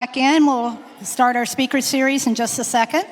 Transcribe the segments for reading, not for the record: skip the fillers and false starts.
Back in. We'll start our speaker series in just a second.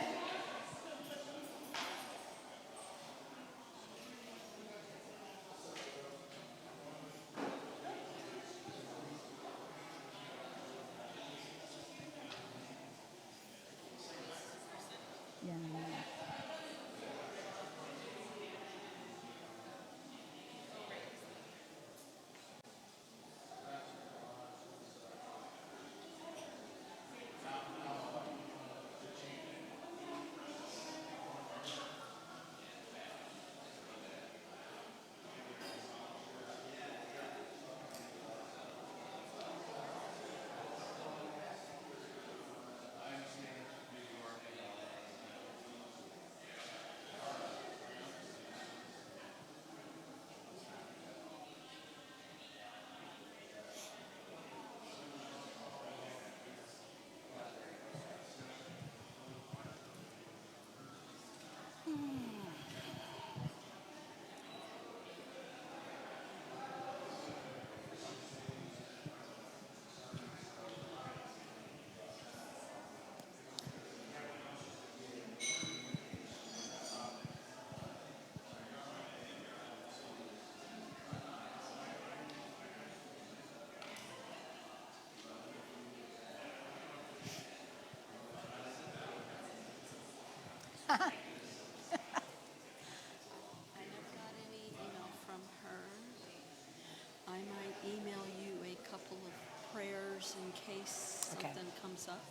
I might email you a couple of prayers in case something comes up.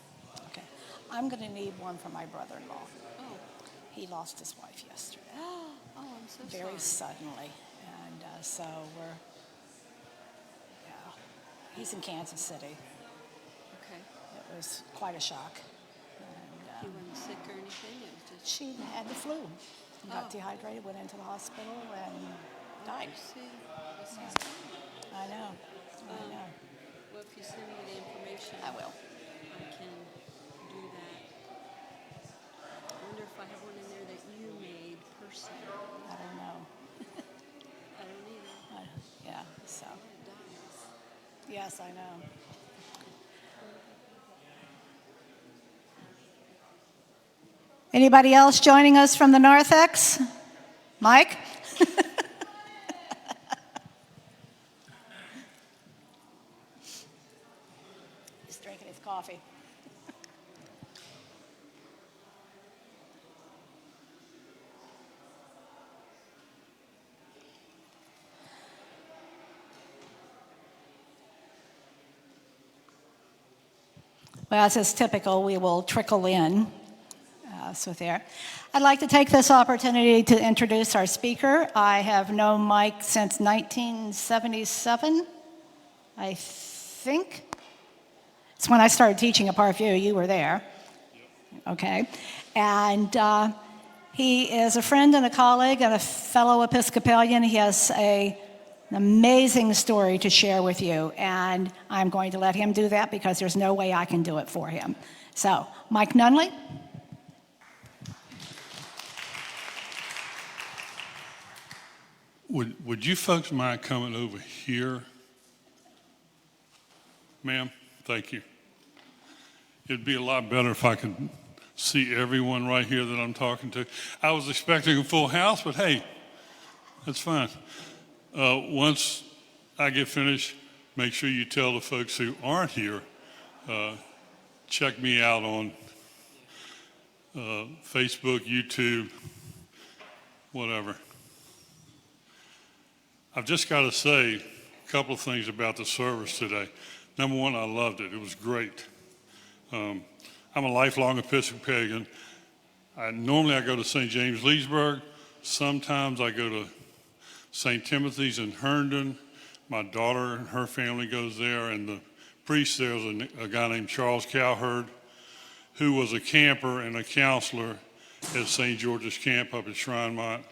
Okay. I'm going to need one for my brother-in-law. Oh. He lost his wife yesterday. Oh, I'm so sorry. Very suddenly. And so he's in Kansas City. Okay. It was quite a shock. And, he wasn't sick or anything? It was just... She had the flu. Got dehydrated, went into the hospital, and died. I know. Well, if you send me the information, I will. I can do that. I wonder if I have one in there that you made personally. I don't know. I don't either. So. It dies. Yes, I know. Anybody else joining us from the Narthex? Mike? He's drinking his coffee. Well, as is typical, we will trickle in. I'd like to take this opportunity to introduce our speaker. I have known Mike since 1977, I think. It's when I started teaching at Parkview. You were there. Okay. And he is a friend and a colleague and a fellow Episcopalian. He has an amazing story to share with you, and I'm going to let him do that because there's no way I can do it for him. So, Mike Nunally. Would you folks mind coming over here? Ma'am, thank you. It'd be a lot better if I could see everyone right here that I'm talking to. I was expecting a full house, but hey, that's fine. Once I get finished, make sure you tell the folks who aren't here, check me out on Facebook, YouTube, whatever. I've just got to say a couple of things about the service today. Number one, I loved it. It was great. I'm a lifelong Episcopalian. Normally I go to St. James Leesburg. Sometimes I go to St. Timothy's in Herndon. My daughter and her family goes there, and the priest there is a guy named Charles Cowherd, who was a camper and a counselor at St. George's Camp up at Shrinemont,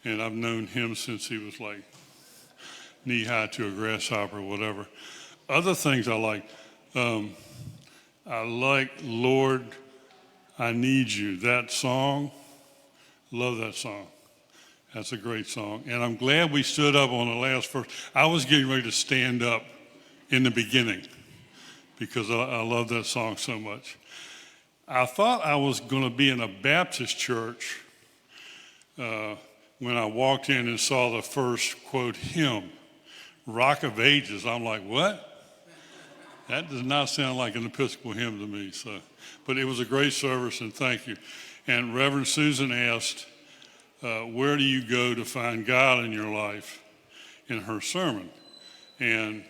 and I've known him since he was like knee-high to a grasshopper or whatever. Other things I like Lord, I Need You. That song, love that song. That's a great song. And I'm glad we stood up on the last verse. I was getting ready to stand up in the beginning because I love that song so much. I thought I was going to be in a Baptist church when I walked in and saw the first, quote, hymn, Rock of Ages. I'm like, what? That does not sound like an Episcopal hymn to me. But it was a great service, and thank you. And Reverend Susan asked, where do you go to find God in your life, in her sermon? And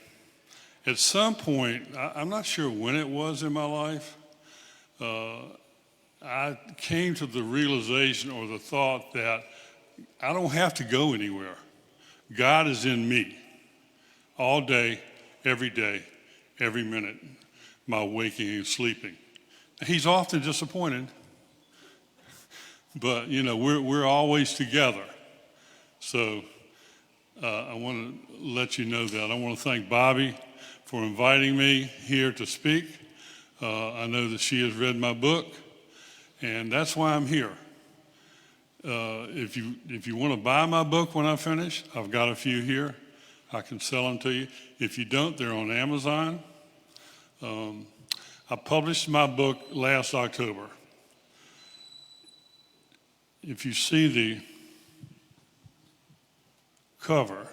at some point, I'm not sure when it was in my life, I came to the realization or the thought that I don't have to go anywhere. God is in me all day, every minute, my waking and sleeping. He's often disappointed, but we're always together. So I want to let you know that. I want to thank Bobby for inviting me here to speak. I know that she has read my book, and that's why I'm here. If you want to buy my book when I finish, I've got a few here. I can sell them to you. If you don't, they're on Amazon. I published my book last October. If you see the cover,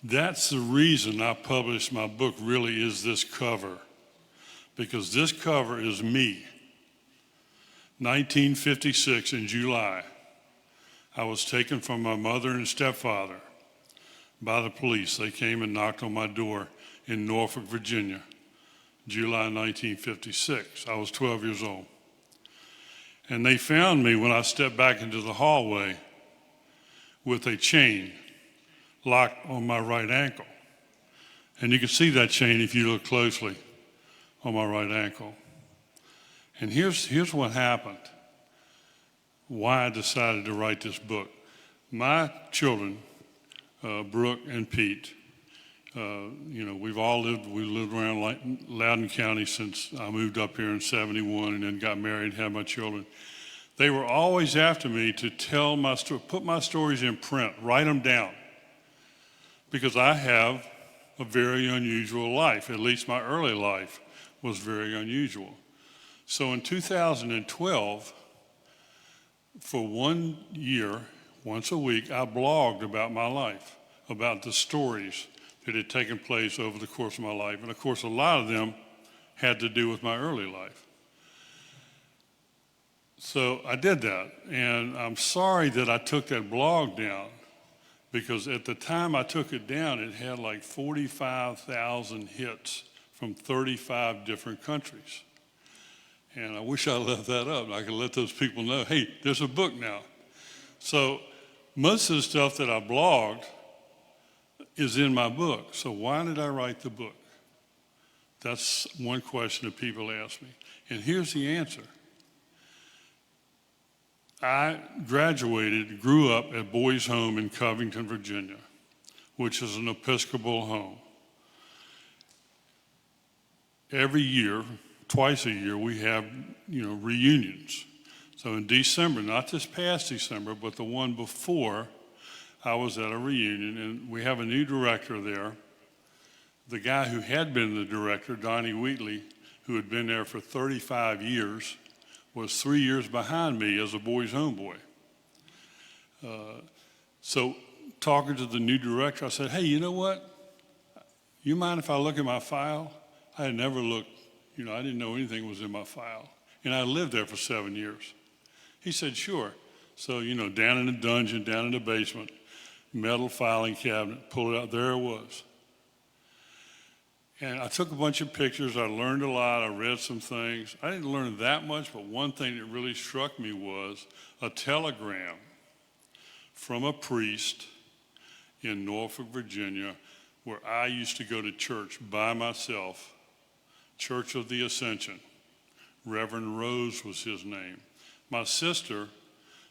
that's the reason I published my book, really, is this cover. Because this cover is me. 1956 in July, I was taken from my mother and stepfather by the police. They came and knocked on my door in Norfolk, Virginia, July 1956. I was 12 years old. And they found me when I stepped back into the hallway with a chain locked on my right ankle. And you can see that chain if you look closely on my right ankle. And here's what happened, why I decided to write this book. My children, Brooke and Pete, we've lived around Loudoun County since I moved up here in 71 and then got married and had my children. They were always after me to tell my story, put my stories in print, write them down, because I have a very unusual life. At least my early life was very unusual. So in 2012, for 1 year, once a week, I blogged about my life, about the stories that had taken place over the course of my life. And of course, a lot of them had to do with my early life. So I did that, and I'm sorry that I took that blog down, because at the time I took it down, it had like 45,000 hits from 35 different countries. And I wish I left that up. I could let those people know, hey, there's a book now. So most of the stuff that I blogged is in my book. So why did I write the book? That's one question that people ask me. And here's the answer. I grew up at Boys Home in Covington, Virginia, which is an Episcopal home. Every year, twice a year, we have, reunions. So in December, not this past December, but the one before, I was at a reunion, and we have a new director there. The guy who had been the director, Donnie Wheatley, who had been there for 35 years, was 3 years behind me as a Boys Home boy. So talking to the new director, I said, hey, you know what? You mind if I look at my file? I had never looked. I didn't know anything was in my file. And I lived there for 7 years. He said, sure. So, down in the dungeon, down in the basement, metal filing cabinet, pull it out, there it was. And I took a bunch of pictures. I learned a lot. I read some things. I didn't learn that much, but one thing that really struck me was a telegram from a priest in Norfolk, Virginia, where I used to go to church by myself, Church of the Ascension. Reverend Rose was his name. My sister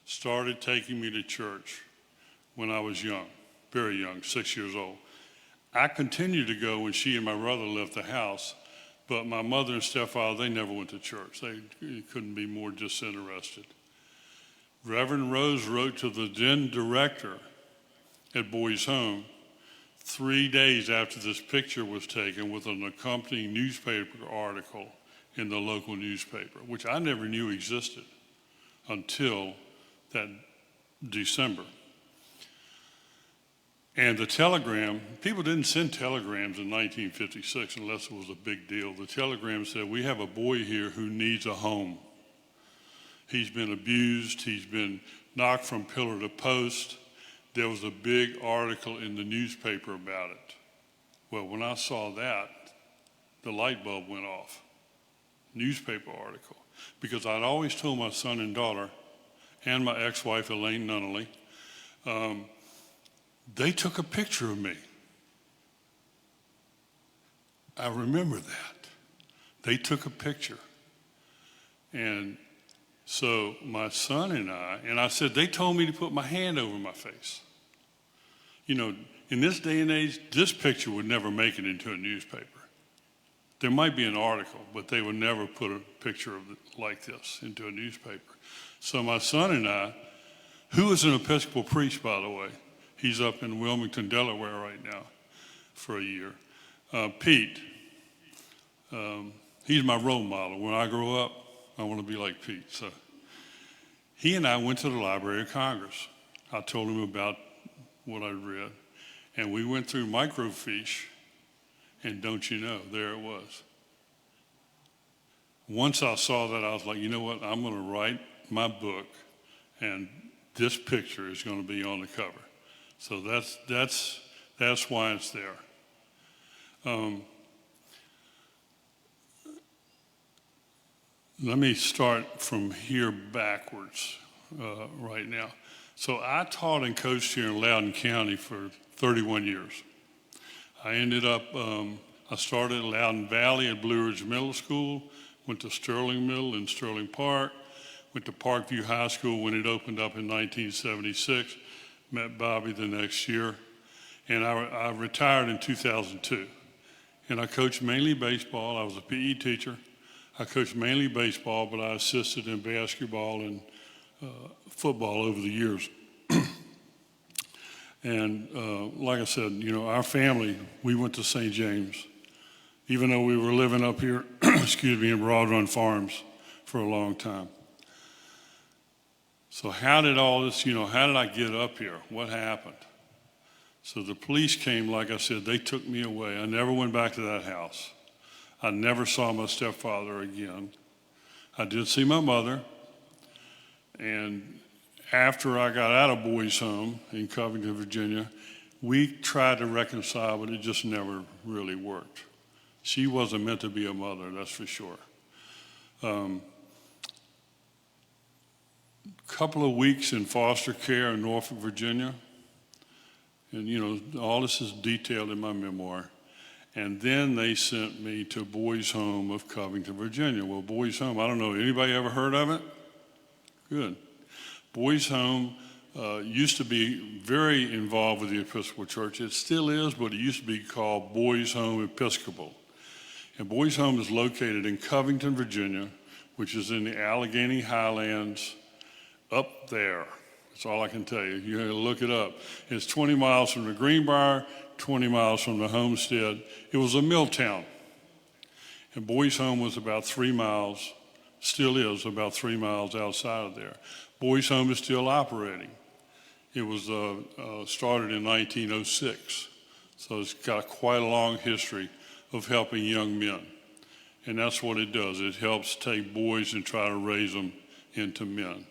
started taking me to church when I was young, very young, 6 years old. I continued to go when she and my brother left the house, but my mother and stepfather, they never went to church. They couldn't be more disinterested. Reverend Rose wrote to the then director at Boys Home 3 days after this picture was taken with an accompanying newspaper article in the local newspaper, which I never knew existed until that December. And the telegram, people didn't send telegrams in 1956 unless it was a big deal. The telegram said, "We have a boy here who needs a home. He's been abused, he's been knocked from pillar to post." There was a big article in the newspaper about it. Well, when I saw that, the light bulb went off. Newspaper article. Because I'd always told my son and daughter, and my ex-wife, Elaine Nunally, they took a picture of me. I remember that. They took a picture. And so my son and I said, they told me to put my hand over my face. You know, in this day and age, this picture would never make it into a newspaper. There might be an article, but they would never put a picture of it like this into a newspaper. So my son and I, who is an Episcopal priest, by the way, he's up in Wilmington, Delaware right now for a year. Pete, he's my role model. When I grow up, I want to be like Pete. So he and I went to the Library of Congress. I told him about what I read, and we went through microfiche, and don't you know, there it was. Once I saw that, I was like, you know what, I'm going to write my book, and this picture is going to be on the cover. So that's why it's there. Let me start from here backwards right now. So I taught and coached here in Loudoun County for 31 years. I ended up, I started at Loudoun Valley at Blue Ridge Middle School, went to Sterling Middle in Sterling Park, went to Parkview High School when it opened up in 1976, met Bobby the next year, and I retired in 2002. And I coached mainly baseball. I was a PE teacher. I coached mainly baseball, but I assisted in basketball and football over the years. And like I said, you know, our family, we went to St. James, even though we were living up here, excuse me, in Broad Run Farms for a long time. So how did all this, you know, how did I get up here? What happened? So the police came, like I said, they took me away. I never went back to that house. I never saw my stepfather again. I did see my mother, and after I got out of boys' home in Covington, Virginia, we tried to reconcile, but it just never really worked. She wasn't meant to be a mother, that's for sure. Couple of weeks in foster care in Norfolk, Virginia, and you know, all this is detailed in my memoir. And then they sent me to Boys' Home of Covington, Virginia. Well, Boys' Home, I don't know, anybody ever heard of it? Good. Boys' Home used to be very involved with the Episcopal Church. It still is, but it used to be called Boys' Home Episcopal. And Boys' Home is located in Covington, Virginia, which is in the Allegheny Highlands up there. That's all I can tell you. You have to look it up. It's 20 miles from the Greenbrier, 20 miles from the Homestead. It was a mill town. And Boys' Home was about 3 miles, still is about 3 miles outside of there. Boys' Home is still operating. It was started in 1906. So it's got quite a long history of helping young men. And that's what it does. It helps take boys and try to raise them into men.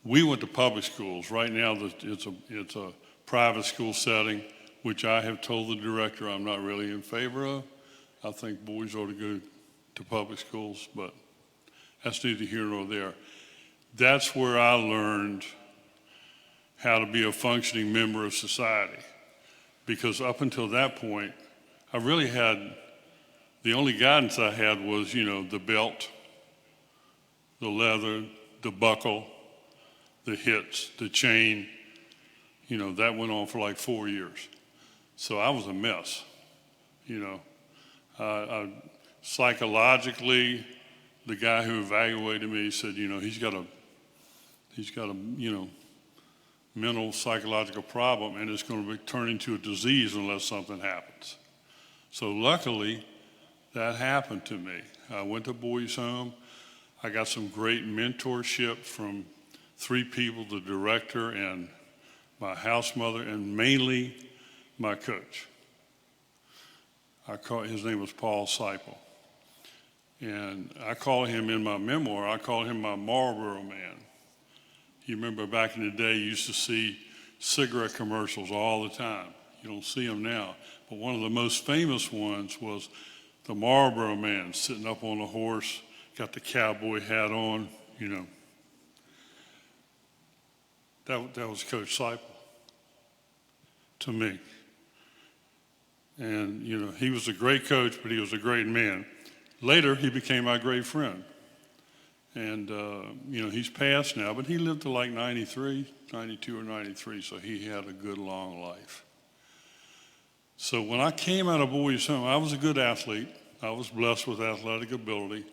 We went to public schools. Right now, it's a private school setting, which I have told the director I'm not really in favor of. I think boys ought to go to public schools, but that's neither here nor there. That's where I learned how to be a functioning member of society. Because up until that point, I really had, the only guidance I had was, you know, the belt, the leather, the buckle, the hits, the chain. You know, that went on for like 4 years. So I was a mess, you know. Psychologically, the guy who evaluated me said, you know, he's got a, you know, mental psychological problem, and it's going to turn into a disease unless something happens. So luckily, that happened to me. I went to boys' home. I got some great mentorship from 3 people, the director and my house mother, and mainly my coach. His name was Paul Seipel. And I call him in my memoir, I call him my Marlboro man. You remember back in the day, you used to see cigarette commercials all the time. You don't see them now. But one of the most famous ones was the Marlboro man sitting up on a horse, got the cowboy hat on, you know. That was Coach Seipel to me. And, you know, he was a great coach, but he was a great man. Later, he became my great friend. And, you know, he's passed now, but he lived to like 92 or 93, so he had a good long life. So when I came out of boys' home, I was a good athlete. I was blessed with athletic ability.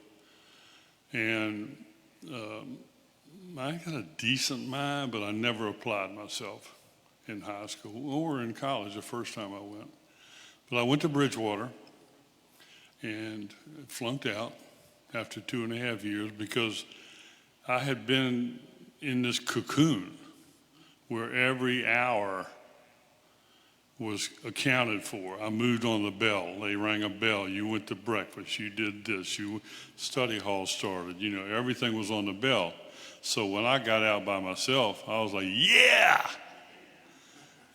And I got a decent mind, but I never applied myself in high school or in college the first time I went. But I went to Bridgewater and flunked out after 2.5 years because I had been in this cocoon where every hour was accounted for. I moved on the bell. They rang a bell. You went to breakfast. You did this. Study hall started. You know, everything was on the bell. So when I got out by myself, I was like, yeah!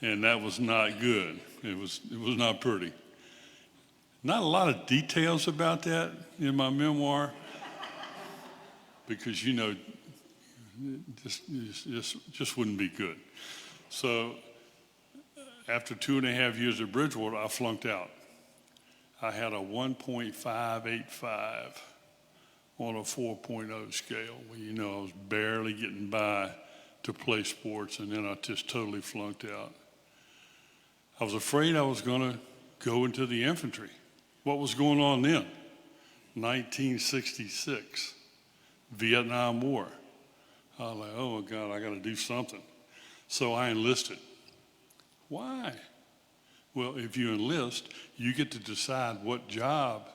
And that was not good. It was not pretty. Not a lot of details about that in my memoir because, you know, just wouldn't be good. So after 2.5 years at Bridgewater, I flunked out. I had a 1.585 on a 4.0 scale. Well, you know, I was barely getting by to play sports, and then I just totally flunked out. I was afraid I was going to go into the infantry. What was going on then? 1966, Vietnam War. I was like, oh, God, I got to do something. So I enlisted. Why? Well, if you enlist, you get to decide what job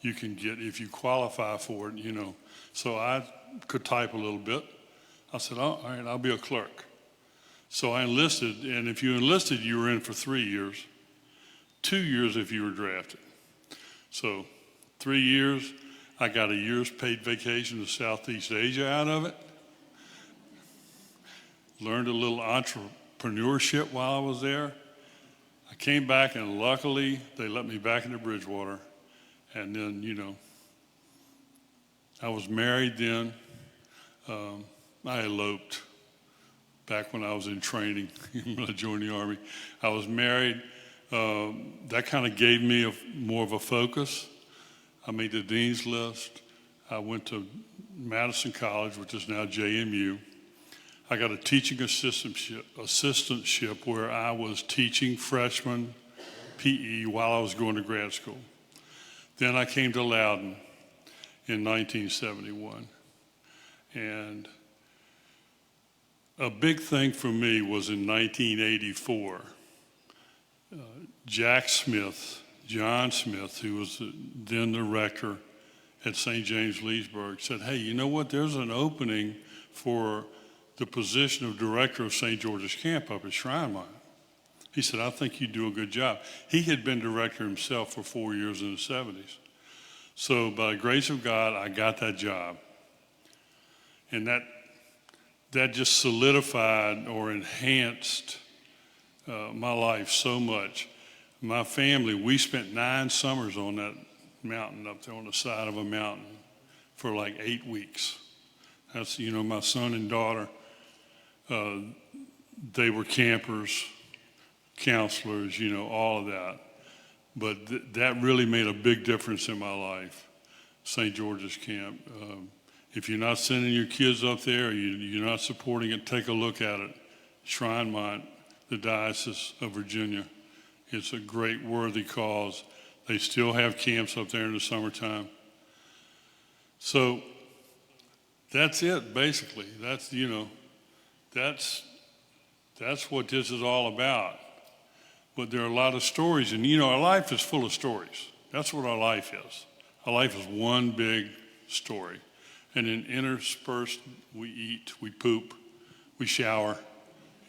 you can get if you qualify for it, you know. So I could type a little bit. I said, oh, all right, I'll be a clerk. So I enlisted, and if you enlisted, you were in for 3 years, 2 years if you were drafted. So 3 years, I got a year's paid vacation to Southeast Asia out of it. Learned a little entrepreneurship while I was there. I came back, and luckily, they let me back into Bridgewater. And then, you know, I was married then. I eloped back when I was in training when I joined the Army. I was married. That kind of gave me more of a focus. I made the dean's list. I went to Madison College, which is now JMU. I got a teaching assistantship where I was teaching freshman PE while I was going to grad school. Then I came to Loudon in 1971. And a big thing for me was in 1984. John Smith, who was then the rector at St. James Leesburg, said, hey, you know what? There's an opening for the position of director of St. George's Camp up at Shrine Mine. He said, I think you do a good job. He had been director himself for 4 years in the 70s. So by the grace of God, I got that job. And that just solidified or enhanced my life so much. My family, we spent 9 summers on that mountain up there on the side of a mountain for like 8 weeks. That's, you know, my son and daughter, they were campers, counselors, you know, all of that. But that really made a big difference in my life, St. George's Camp. If you're not sending your kids up there, or you're not supporting it, take a look at it. Shrine Mont, the Diocese of Virginia. It's a great, worthy cause. They still have camps up there in the summertime. So that's it, basically. That's That's what this is all about. But there are a lot of stories, and our life is full of stories. That's what our life is. Our life is one big story. And then interspersed, we eat, we poop, we shower,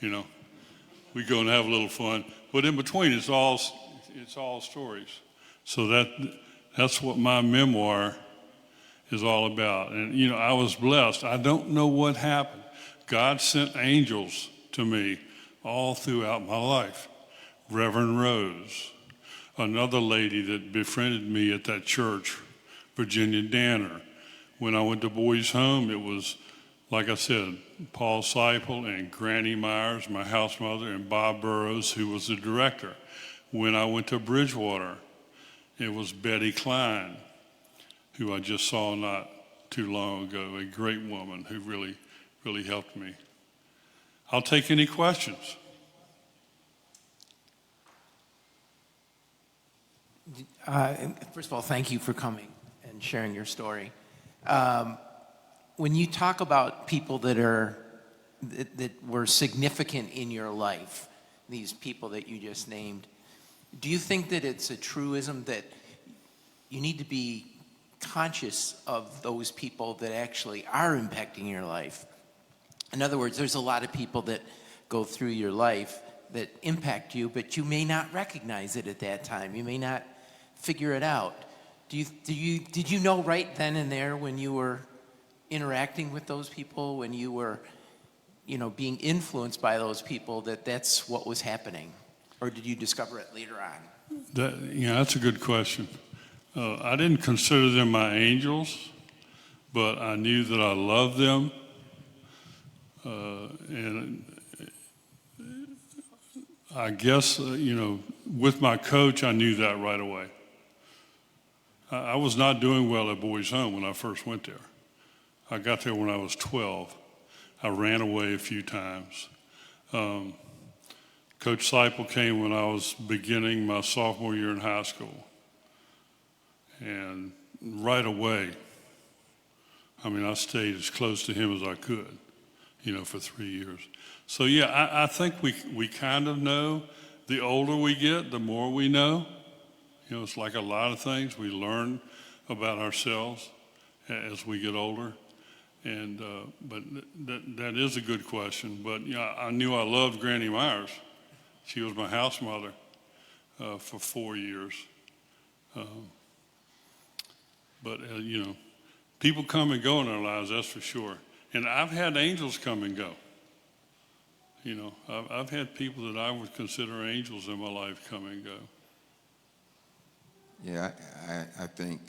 we go and have a little fun. But in between, it's all stories. So that's what my memoir is all about. And, I was blessed. I don't know what happened. God sent angels to me all throughout my life. Reverend Rose, another lady that befriended me at that church, Virginia Danner. When I went to Boys Home, it was, like I said, Paul Seipel and Granny Myers, my house mother, and Bob Burrows, who was the director. When I went to Bridgewater, it was Betty Klein, who I just saw not too long ago, a great woman who really, really helped me. I'll take any questions. First of all, thank you for coming and sharing your story. When you talk about people that were significant in your life, these people that you just named, do you think that it's a truism that you need to be conscious of those people that actually are impacting your life? In other words, there's a lot of people that go through your life that impact you, but you may not recognize it at that time. You may not figure it out. Did you know right then and there when you were interacting with those people, when you were, being influenced by those people, that's what was happening? Or did you discover it later on? That's a good question. I didn't consider them my angels, but I knew that I loved them. And I guess, with my coach, I knew that right away. I was not doing well at Boys Home when I first went there. I got there when I was 12. I ran away a few times. Coach Seipel came when I was beginning my sophomore year in high school. And right away, I stayed as close to him as I could, for 3 years. So yeah, I think we kind of know. The older we get, the more we know. It's like a lot of things. We learn about ourselves as we get older. And but that is a good question. But I knew I loved Granny Myers. She was my house mother for 4 years. But people come and go in our lives, that's for sure. And I've had angels come and go. I've had people that I would consider angels in my life come and go. Yeah, I think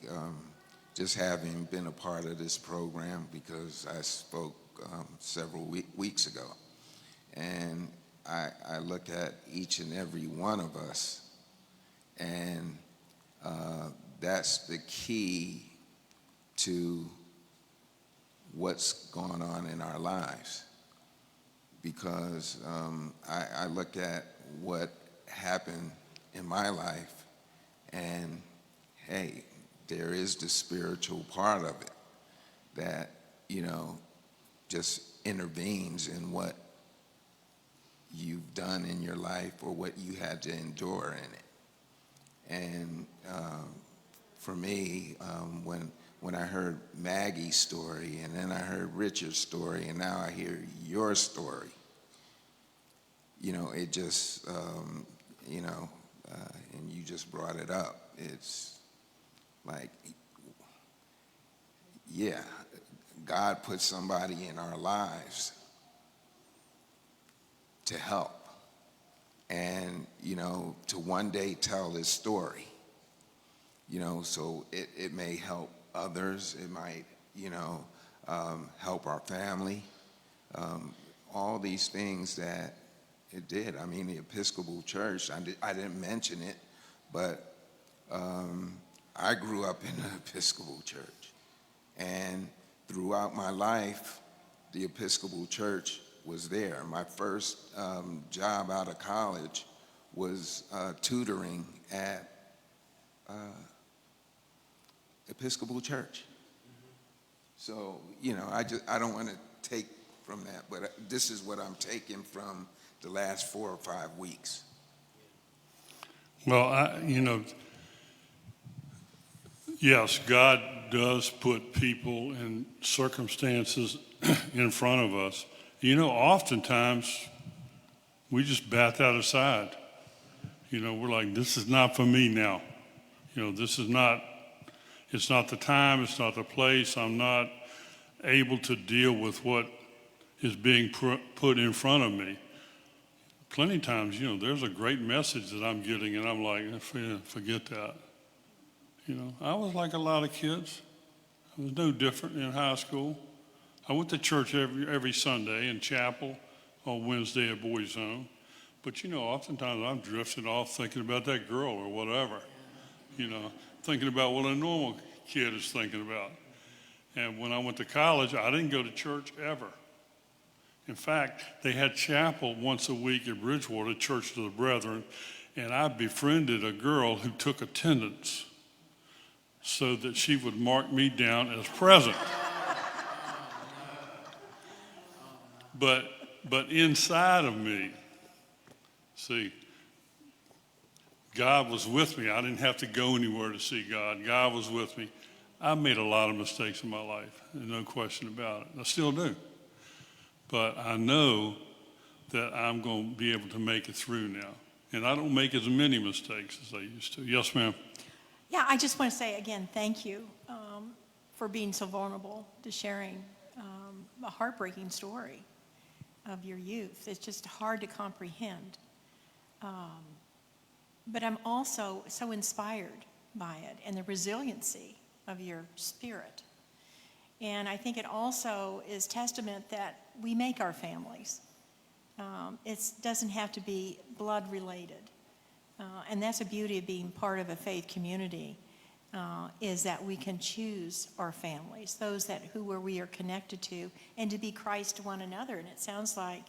just having been a part of this program, because I spoke several weeks ago, and I look at each and every one of us, and that's the key to what's going on in our lives. Because I look at what happened in my life, and hey, there is the spiritual part of it that, just intervenes in what you've done in your life or what you had to endure in it. And for me, when I heard Maggie's story, and then I heard Richard's story, and now I hear your story, it just, and you just brought it up. It's like, yeah, God put somebody in our lives to help and, to one day tell his story, so it may help others. It might, help our family. All these things that it did. The Episcopal Church, I didn't mention it, but I grew up in the Episcopal Church. And throughout my life, the Episcopal Church was there. My first job out of college was tutoring at Episcopal Church. So, I don't want to take from that, but this is what I'm taking from the last 4 or 5 weeks? Well, yes, God does put people and circumstances in front of us. Oftentimes we just bat that aside. We're like, this is not for me now. It's not the time, it's not the place. I'm not able to deal with what is being put in front of me. Plenty of times, there's a great message that I'm getting, and I'm like, forget that. I was like a lot of kids. I was no different in high school. I went to church every Sunday and chapel on Wednesday at Boys Home. But, oftentimes I'm drifting off thinking about that girl or whatever. Thinking about what a normal kid is thinking about. And when I went to college, I didn't go to church ever. In fact, they had chapel once a week at Bridgewater, Church to the Brethren, and I befriended a girl who took attendance so that she would mark me down as present. But inside of me, see, God was with me. I didn't have to go anywhere to see God. God was with me. I made a lot of mistakes in my life, and no question about it. I still do. But I know that I'm going to be able to make it through now. And I don't make as many mistakes as I used to. Yes, ma'am. Yeah, I just want to say again, thank you for being so vulnerable to sharing a heartbreaking story of your youth. It's just hard to comprehend. But I'm also so inspired by it and the resiliency of your spirit. And I think it also is testament that we make our families. It doesn't have to be blood related. And that's the beauty of being part of a faith community, is that we can choose our families, those where we are connected to, and to be Christ to one another. And it sounds like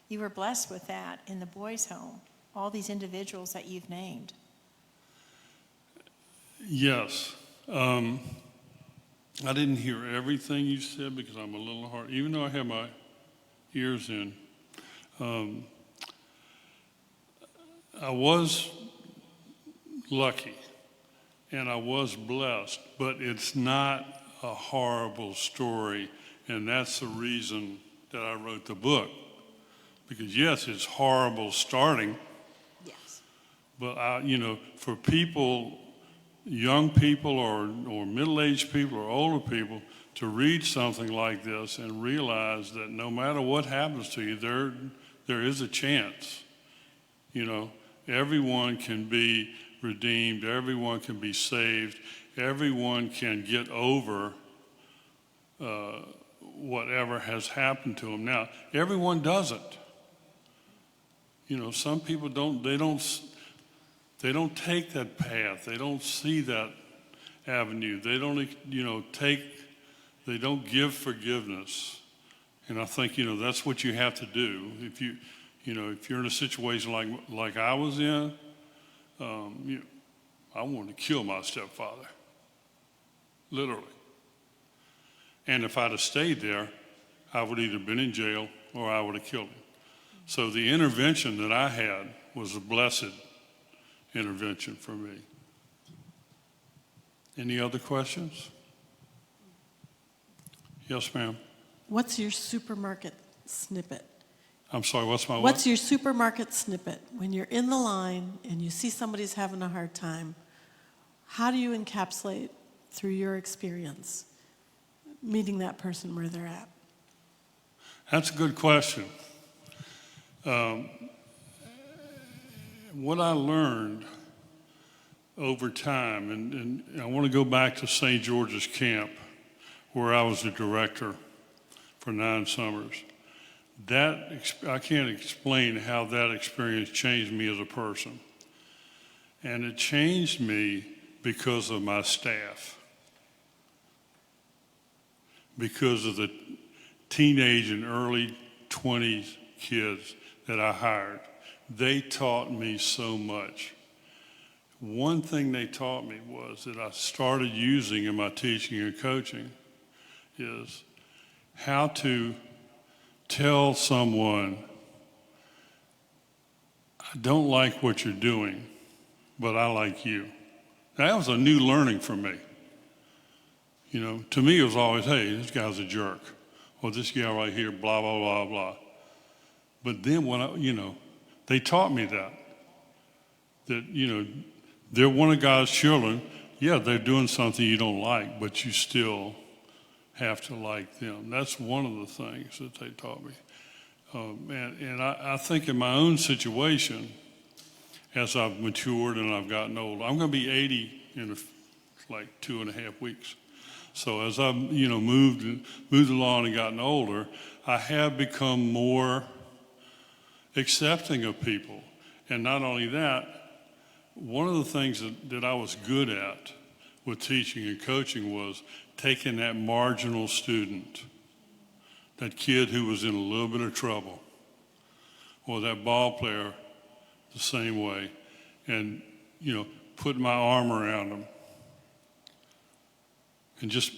you were blessed with that in the boys' home, all these individuals that you've named. Yes. I didn't hear everything you said because I'm a little hard, even though I have my ears in. I was lucky and I was blessed, but it's not a horrible story, and that's the reason that I wrote the book. Because yes, it's horrible starting, Yes. but for people, young people or middle-aged people or older people, to read something like this and realize that no matter what happens to you, there is a chance. Everyone can be redeemed, everyone can be saved, everyone can get over whatever has happened to them. Now, everyone doesn't. Some people don't take that path. They don't see that avenue. They don't, they don't give forgiveness. And I think, that's what you have to do. If you're in a situation like I was in, I wanted to kill my stepfather, literally. And if I'd have stayed there, I would have either been in jail or I would have killed him. So the intervention that I had was a blessed intervention for me. Any other questions? Yes, ma'am. What's your supermarket snippet? I'm sorry, what's my What's your supermarket snippet? When you're in the line and you see somebody's having a hard time, how do you encapsulate through your experience meeting that person where they're at? That's a good question. What I learned over time, and I want to go back to St. George's Camp, where I was the director for 9 summers. I can't explain how that experience changed me as a person. And it changed me because of my staff, because of the teenage and early 20s kids that I hired. They taught me so much. One thing they taught me was that I started using in my teaching and coaching is how to tell someone I don't like what you're doing, but I like you. That was a new learning for me. You know, to me it was always, hey, this guy's a jerk. Or this guy right here, blah, blah, blah, blah. But then when they taught me that, they're one of God's children. Yeah, they're doing something you don't like, but you still have to like them. That's one of the things that they taught me. And I think in my own situation, as I've matured and I've gotten older, I'm going to be 80 in like 2.5 weeks. So as I've moved along and gotten older, I have become more accepting of people. And not only that, one of the things that I was good at with teaching and coaching was taking that marginal student, that kid who was in a little bit of trouble, or that ball player the same way, and, putting my arm around them and just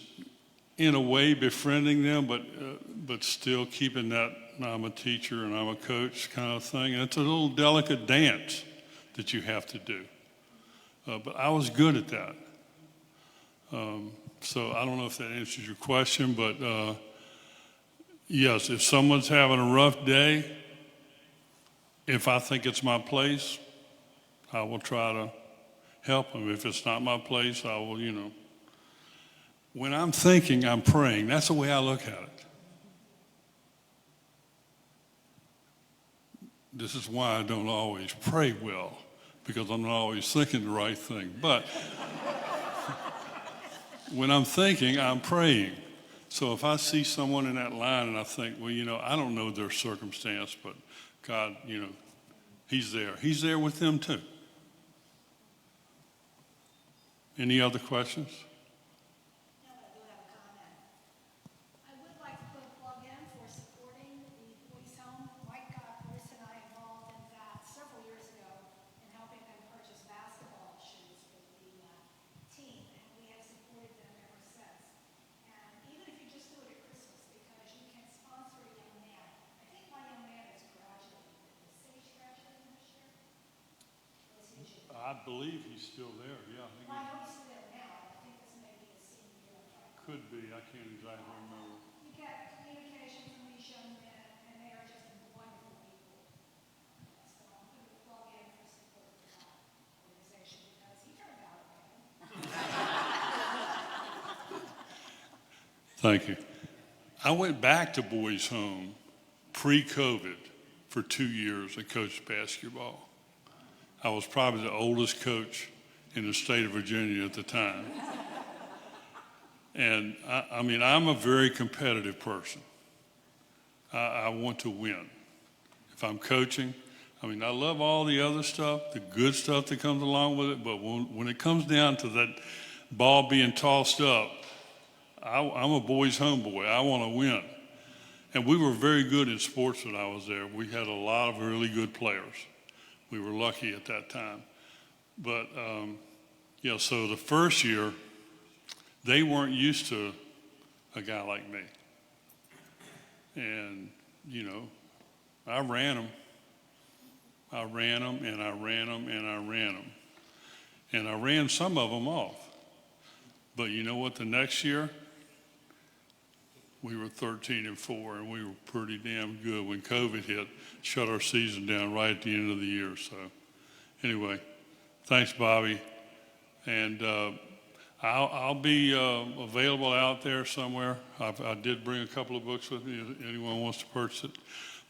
in a way befriending them, but still keeping that I'm a teacher and I'm a coach kind of thing. And it's a little delicate dance that you have to do. But I was good at that. So I don't know if that answers your question, but yes, if someone's having a rough day, if I think it's my place, I will try to help them. If it's not my place, I will, When I'm thinking, I'm praying. That's the way I look at it. This is why I don't always pray well, because I'm not always thinking the right thing. But when I'm thinking, I'm praying. So if I see someone in that line and I think, well, I don't know their circumstance, but God, He's there. He's there with them too. Any other questions? No, I do have a comment. I would like to put a plug in for supporting the boys' home. Mike got Bruce and I involved in that several years ago in helping them purchase basketball shoes for the team, and we have supported them ever since. And even if you just do it at Christmas, because you can sponsor a young man. I think my young man is graduating. Is he graduating this year? Or is he a junior? I believe he's still there. Yeah, I think I know he's there now. I think this may be his senior year. he could be. I can't exactly remember. You get communication from these young men, and they are just wonderful people. So I'm going to plug in for support for that organization because he turned out okay. Thank you. I went back to Boys Home pre-COVID for 2 years and coached basketball. I was probably the oldest coach in the state of Virginia at the time. And I'm a very competitive person. I want to win. If I'm coaching, I love all the other stuff, the good stuff that comes along with it, but when it comes down to that ball being tossed up, I'm a boys' homeboy. I want to win. And we were very good in sports when I was there. We had a lot of really good players. We were lucky at that time. But, so the first year, they weren't used to a guy like me. And, I ran them. I ran them, and I ran them, and I ran them. And I ran some of them off. But you know what? The next year, we were 13-4, and we were pretty damn good. When COVID hit, shut our season down right at the end of the year. So anyway, thanks, Bobby. And I'll be available out there somewhere. I did bring a couple of books with me if anyone wants to purchase it.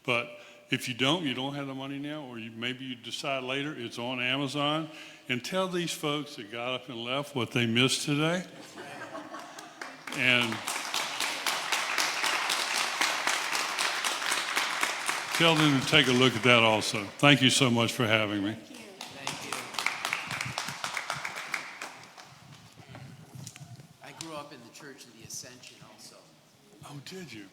But if you don't have the money now, or maybe you decide later, it's on Amazon. And tell these folks that got up and left what they missed today. And tell them to take a look at that also. Thank you so much for having me. Thank you. I grew up in the Church of the Ascension also. Oh, did you?